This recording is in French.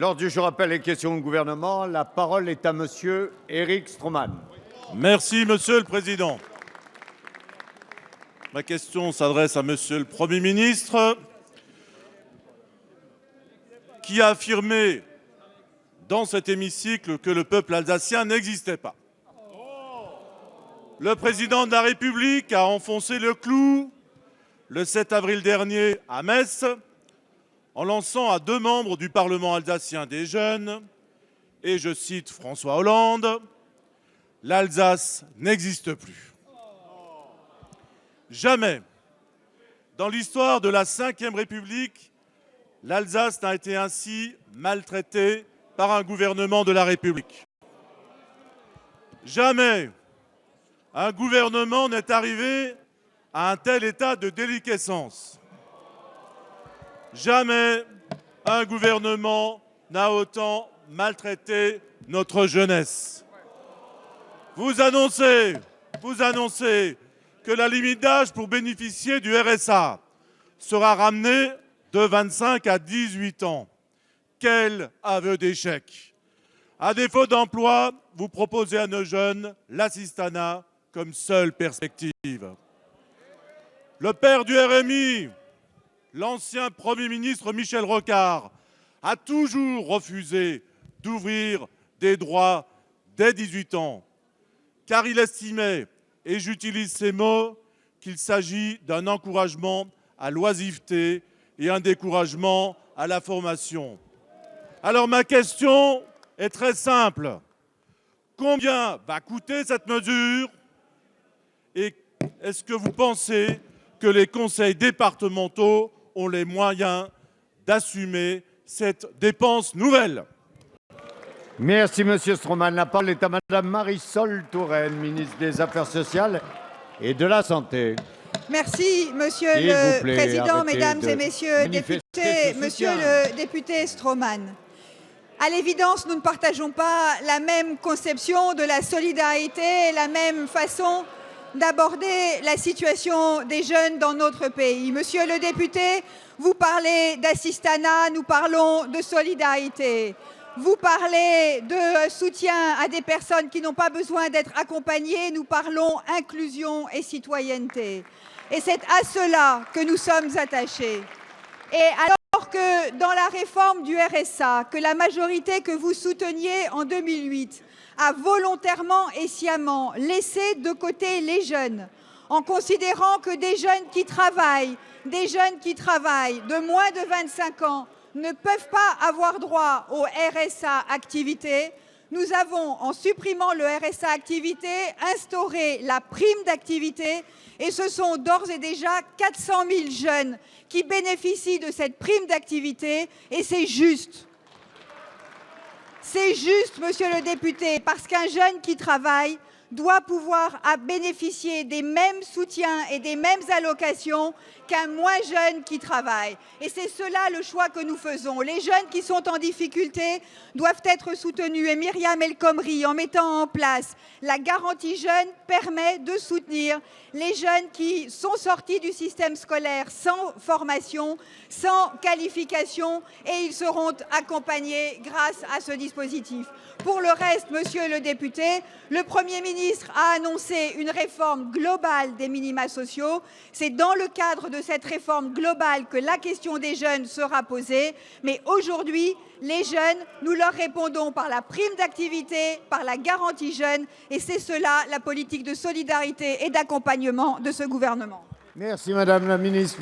L'ordre du jour appelle les questions au gouvernement. La parole est à monsieur Éric Stroman. Merci, Monsieur le Président. Ma question s'adresse à Monsieur le Premier ministre, qui a affirmé dans cet hémicycle que le peuple alsacien n'existait pas. Le Président de la République a enfoncé le clou le 7 avril dernier à Metz, en lançant à 2 membres du Parlement alsacien des jeunes, et je cite François Hollande, « L'Alsace n'existe plus ». Jamais, dans l'histoire de la Ve République, l'Alsace n'a été ainsi maltraitée par un gouvernement de la République. Jamais un gouvernement n'est arrivé à un tel état de déliquescence. Jamais un gouvernement n'a autant maltraité notre jeunesse. Vous annoncez que la limite d'âge pour bénéficier du RSA sera ramenée de 25 à 18 ans. Quel aveu d'échec! À défaut d'emploi, vous proposez à nos jeunes l'assistanat comme seule perspective. Le père du RMI, l'ancien Premier ministre Michel Rocard, a toujours refusé d'ouvrir des droits dès 18 ans, car il estimait, et j'utilise ces mots, qu'il s'agit d'un encouragement à l'oisiveté et un découragement à la formation. Alors ma question est très simple. Combien va coûter cette mesure? Et est-ce que vous pensez que les conseils départementaux ont les moyens d'assumer cette dépense nouvelle? Merci, monsieur Stroman. La parole est à madame Marisol Touraine, ministre des Affaires sociales et de la Santé. Merci, monsieur le Président, mesdames et messieurs députés. Monsieur le député Stroman, à l'évidence, nous ne partageons pas la même conception de la solidarité, la même façon d'aborder la situation des jeunes dans notre pays. Monsieur le député, vous parlez d'assistanat, nous parlons de solidarité. Vous parlez de soutien à des personnes qui n'ont pas besoin d'être accompagnées, nous parlons inclusion et citoyenneté. Et c'est à cela que nous sommes attachés. Et alors que dans la réforme du RSA, que la majorité que vous souteniez en 2008 a volontairement et sciemment laissé de côté les jeunes, en considérant que des jeunes qui travaillent de moins de 25 ans, ne peuvent pas avoir droit au RSA activité, nous avons, en supprimant le RSA activité, instauré la prime d'activité et ce sont d'ores et déjà 400 000 jeunes qui bénéficient de cette prime d'activité et c'est juste. C'est juste, monsieur le député, parce qu'un jeune qui travaille doit pouvoir bénéficier des mêmes soutiens et des mêmes allocations qu'un moins jeune qui travaille. Et c'est cela le choix que nous faisons. Les jeunes qui sont en difficulté doivent être soutenus. Et Myriam El Khomri, en mettant en place la garantie jeune, permet de soutenir les jeunes qui sont sortis du système scolaire sans formation, sans qualification, et ils seront accompagnés grâce à ce dispositif. Pour le reste, monsieur le député, le Premier ministre a annoncé une réforme globale des minima sociaux. C'est dans le cadre de cette réforme globale que la question des jeunes sera posée. Mais aujourd'hui, les jeunes, nous leur répondons par la prime d'activité, par la garantie jeune. Et c'est cela la politique de solidarité et d'accompagnement de ce gouvernement. Merci, madame la ministre.